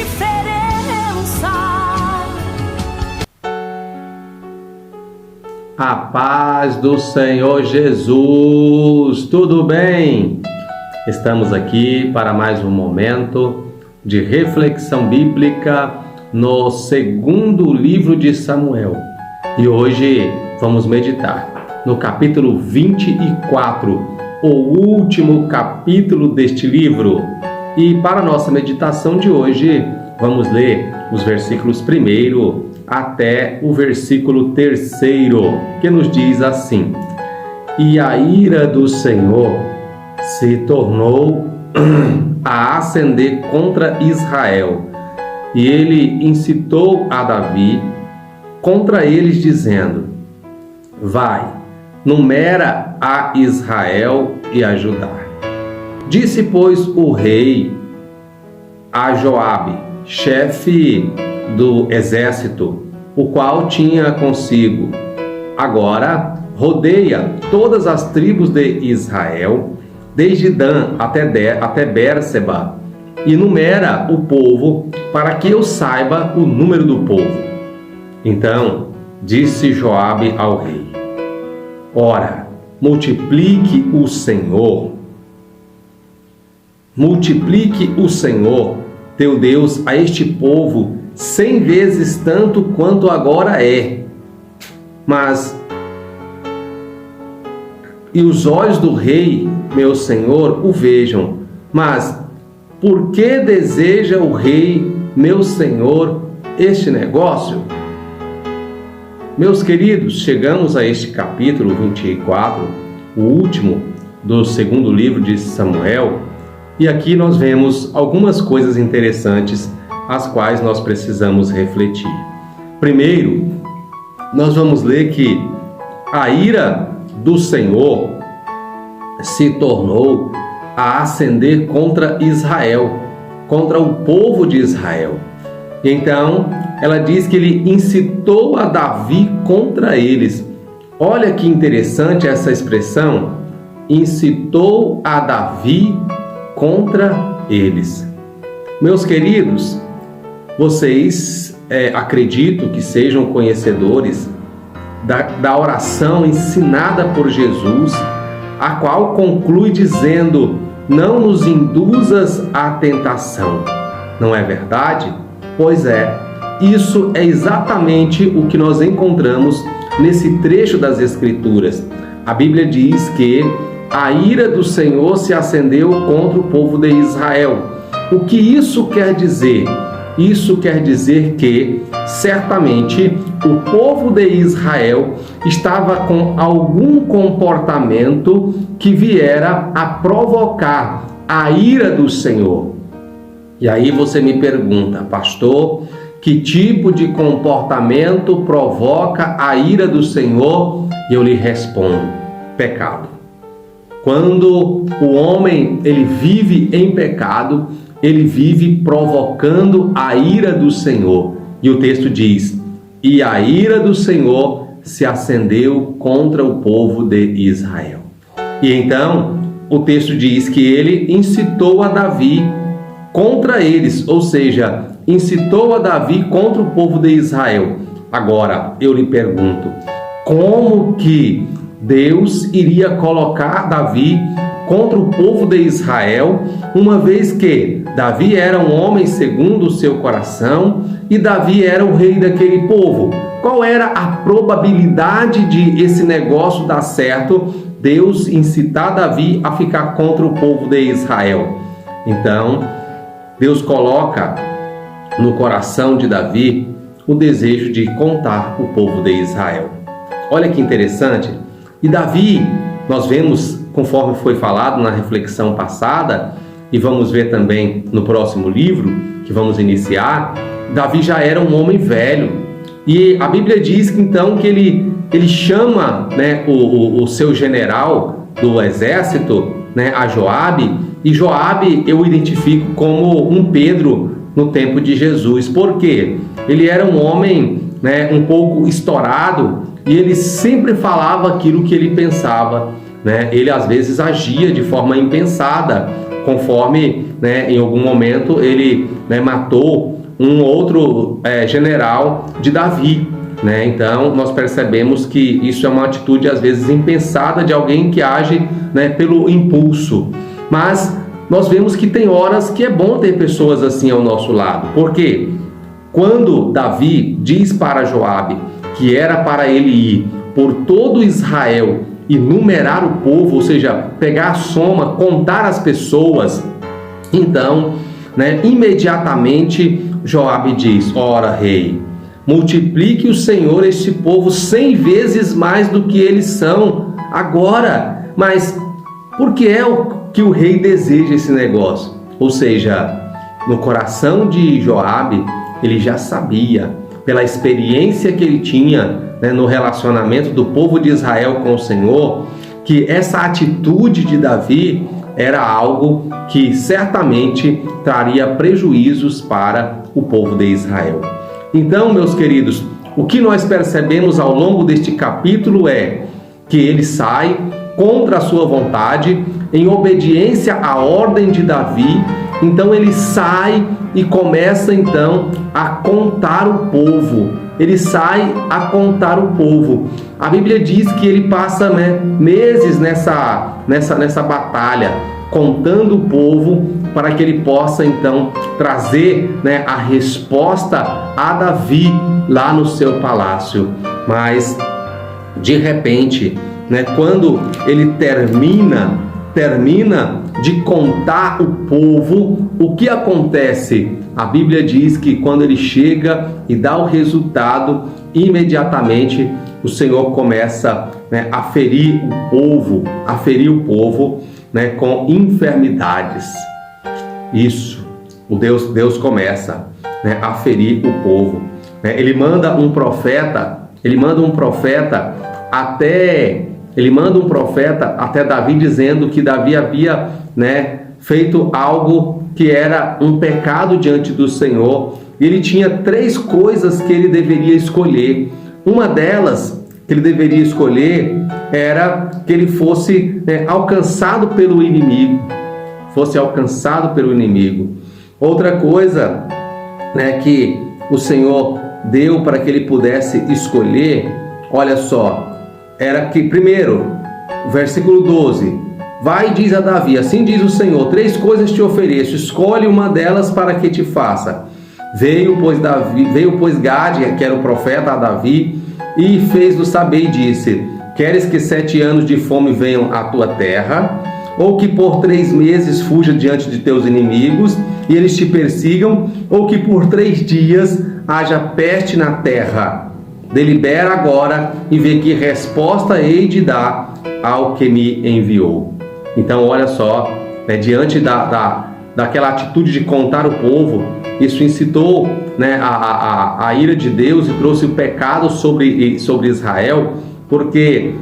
diferença. A paz do Senhor Jesus, tudo bem? Estamos aqui para mais um momento de reflexão bíblica no segundo livro de Samuel. E hoje vamos meditar no capítulo 24, o último capítulo deste livro. E para a nossa meditação de hoje, vamos ler os versículos 1 até o versículo 3, que nos diz assim: E a ira do Senhor se tornou a acender contra Israel, e ele incitou a Davi contra eles, dizendo: Vai, numera a Israel e a Judá. Disse, pois, o rei a Joabe, chefe do exército, o qual tinha consigo: Agora rodeia todas as tribos de Israel, desde Dan até Bérseba, e numera o povo, para que eu saiba o número do povo. Então disse Joabe ao rei: Ora, multiplique o Senhor teu Deus a este povo 100 vezes tanto quanto agora é. E os olhos do rei, meu senhor, o vejam. Mas por que deseja o rei, meu senhor, este negócio? Meus queridos, chegamos a este capítulo 24, o último do segundo livro de Samuel, e aqui nós vemos algumas coisas interessantes as quais nós precisamos refletir. Primeiro, nós vamos ler que a ira do Senhor se tornou a acender contra Israel, contra o povo de Israel. Então, ela diz que ele incitou a Davi contra eles. Olha que interessante essa expressão, incitou a Davi contra eles. Meus queridos, vocês acredito que sejam conhecedores da oração ensinada por Jesus, a qual conclui dizendo: Não nos induzas à tentação. Não é verdade? Pois é, isso é exatamente o que nós encontramos nesse trecho das Escrituras. A Bíblia diz que a ira do Senhor se acendeu contra o povo de Israel. O que isso quer dizer? Isso quer dizer que, certamente, o povo de Israel estava com algum comportamento que viera a provocar a ira do Senhor. E aí você me pergunta: pastor, que tipo de comportamento provoca a ira do Senhor? E eu lhe respondo: pecado. Quando o homem ele vive em pecado, ele vive provocando a ira do Senhor. E o texto diz: E a ira do Senhor se acendeu contra o povo de Israel. E então o texto diz que ele incitou a Davi contra eles, ou seja, incitou a Davi contra o povo de Israel. Agora eu lhe pergunto: como que Deus iria colocar Davi contra o povo de Israel, uma vez que Davi era um homem segundo o seu coração e Davi era o rei daquele povo? Qual era a probabilidade de esse negócio dar certo, Deus incitar Davi a ficar contra o povo de Israel? Então, Deus coloca no coração de Davi o desejo de contar o povo de Israel. Olha que interessante. E Davi, nós vemos, conforme foi falado na reflexão passada, e vamos ver também no próximo livro que vamos iniciar, Davi já era um homem velho. E a Bíblia diz que então que ele chama, né, o seu general do exército, né, a Joabe, e Joabe eu identifico como um Pedro no tempo de Jesus. Por quê? Ele era um homem, né, um pouco estourado, e ele sempre falava aquilo que ele pensava, né? Ele às vezes agia de forma impensada, conforme, né, em algum momento ele, né, matou um outro general de Davi, né? Então nós percebemos que isso é uma atitude às vezes impensada de alguém que age, né, pelo impulso, mas nós vemos que tem horas que é bom ter pessoas assim ao nosso lado, porque quando Davi diz para Joabe que era para ele ir por todo Israel e numerar o povo, ou seja, pegar a soma, contar as pessoas, então, né, imediatamente Joabe diz: ora, rei, multiplique o Senhor este povo 100 vezes mais do que eles são agora. Mas por que é que o rei deseja esse negócio? Ou seja, no coração de Joabe, ele já sabia, pela experiência que ele tinha, né, no relacionamento do povo de Israel com o Senhor, que essa atitude de Davi era algo que certamente traria prejuízos para o povo de Israel. Então, meus queridos, o que nós percebemos ao longo deste capítulo é que ele sai contra a sua vontade, em obediência à ordem de Davi. Então ele sai e começa então a contar o povo. Ele sai a contar o povo. A Bíblia diz que ele passa, né, meses nessa batalha, contando o povo, para que ele possa então trazer, né, a resposta a Davi lá no seu palácio. Mas de repente, né, quando ele termina de contar o povo, o que acontece? A Bíblia diz que quando ele chega e dá o resultado, imediatamente o Senhor começa, né, a ferir o povo, né, com enfermidades. Isso, Deus começa, né, a ferir o povo. Ele manda um profeta até Davi, dizendo que Davi havia, né, feito algo que era um pecado diante do Senhor. Ele tinha 3 coisas que ele deveria escolher. Uma delas que ele deveria escolher era que ele fosse, né, alcançado pelo inimigo. Outra coisa, né, que o Senhor deu para que ele pudesse escolher, olha só, era que, primeiro, versículo 12, vai e diz a Davi, assim diz o Senhor, 3 coisas te ofereço, escolhe uma delas para que te faça. Veio, pois, Gade, que era o profeta, a Davi, e fez-o saber e disse: queres que 7 anos de fome venham à tua terra, ou que por 3 meses fuja diante de teus inimigos e eles te persigam, ou que por 3 dias haja peste na terra? Delibera agora e vê que resposta hei de dar ao que me enviou. Então, olha só, né, diante daquela atitude de contar o povo, isso incitou, né, a ira de Deus e trouxe o pecado sobre Israel, porque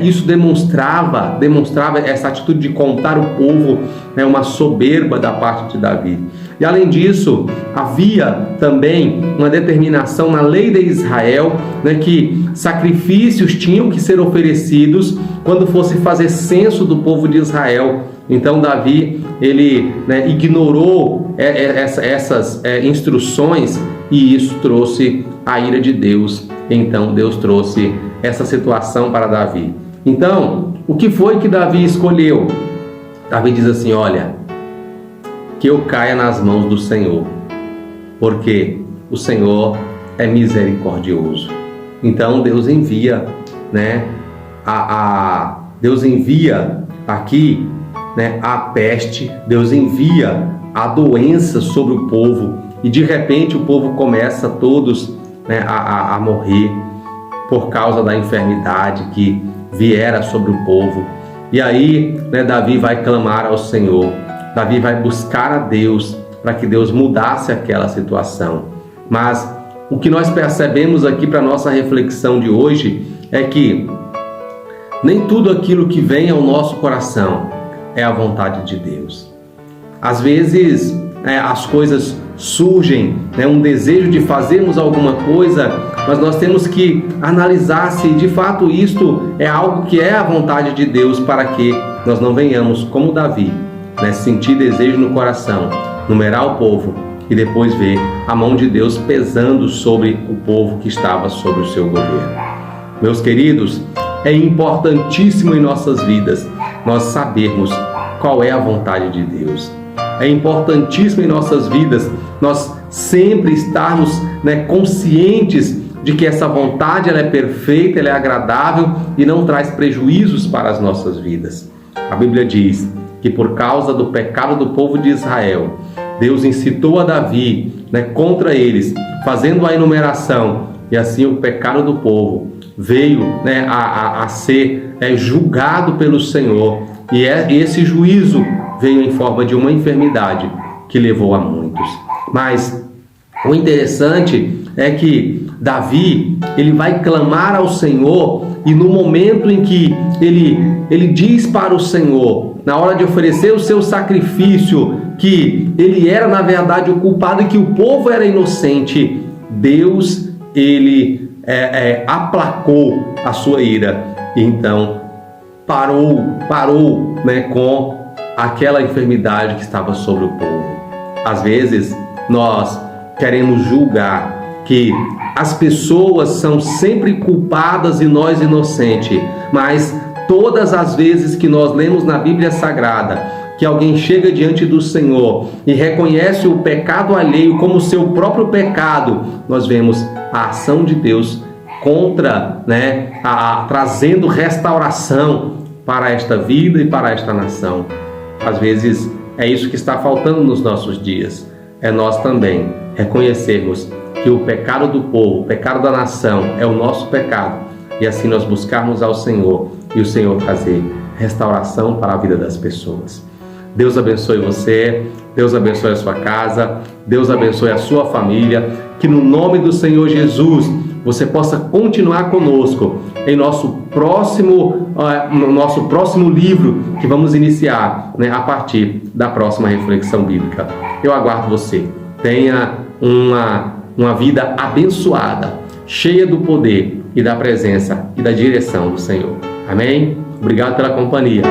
isso demonstrava essa atitude de contar o povo, né, uma soberba da parte de Davi. E além disso, havia também uma determinação na lei de Israel, né, que sacrifícios tinham que ser oferecidos quando fosse fazer censo do povo de Israel. Então Davi, ele, né, ignorou essas instruções, e isso trouxe a ira de Deus. Então Deus trouxe essa situação para Davi. Então, o que foi que Davi escolheu? Davi diz assim: olha, que eu caia nas mãos do Senhor, porque o Senhor é misericordioso. Então Deus envia, né, Deus envia aqui, né, a peste, Deus envia a doença sobre o povo, e de repente o povo começa todos, né, a morrer por causa da enfermidade que viera sobre o povo. E aí, né, Davi vai clamar ao Senhor, Davi vai buscar a Deus para que Deus mudasse aquela situação. Mas o que nós percebemos aqui para a nossa reflexão de hoje é que nem tudo aquilo que vem ao nosso coração é a vontade de Deus. Às vezes as coisas surgem, né, um desejo de fazermos alguma coisa, mas nós temos que analisar se de fato isto é algo que é a vontade de Deus, para que nós não venhamos, como Davi, né, sentir desejo no coração, numerar o povo e depois ver a mão de Deus pesando sobre o povo que estava sob o seu governo. Meus queridos, é importantíssimo em nossas vidas nós sabermos qual é a vontade de Deus. É importantíssimo em nossas vidas nós sempre estarmos, né, conscientes de que essa vontade ela é perfeita, ela é agradável e não traz prejuízos para as nossas vidas. A Bíblia diz que por causa do pecado do povo de Israel, Deus incitou a Davi, né, contra eles, fazendo a enumeração, e assim o pecado do povo veio, né, a ser julgado pelo Senhor, e esse juízo veio em forma de uma enfermidade que levou a muitos. Mas o interessante é que Davi, ele vai clamar ao Senhor, e no momento em que ele diz para o Senhor, na hora de oferecer o seu sacrifício, que ele era na verdade o culpado e que o povo era inocente, Deus, ele aplacou a sua ira, e então parou, né, com aquela enfermidade que estava sobre o povo. Às vezes nós queremos julgar que as pessoas são sempre culpadas e nós inocentes, mas todas as vezes que nós lemos na Bíblia Sagrada que alguém chega diante do Senhor e reconhece o pecado alheio como seu próprio pecado, nós vemos a ação de Deus contra, né, trazendo restauração para esta vida e para esta nação. Às vezes é isso que está faltando nos nossos dias. É nós também reconhecermos que o pecado do povo, o pecado da nação é o nosso pecado, e assim nós buscarmos ao Senhor e o Senhor trazer restauração para a vida das pessoas. Deus abençoe você, Deus abençoe a sua casa, Deus abençoe a sua família, que no nome do Senhor Jesus você possa continuar conosco em no nosso próximo livro que vamos iniciar, né, a partir da próxima reflexão bíblica. Eu aguardo você. Tenha uma vida abençoada, cheia do poder e da presença e da direção do Senhor. Amém? Obrigado pela companhia.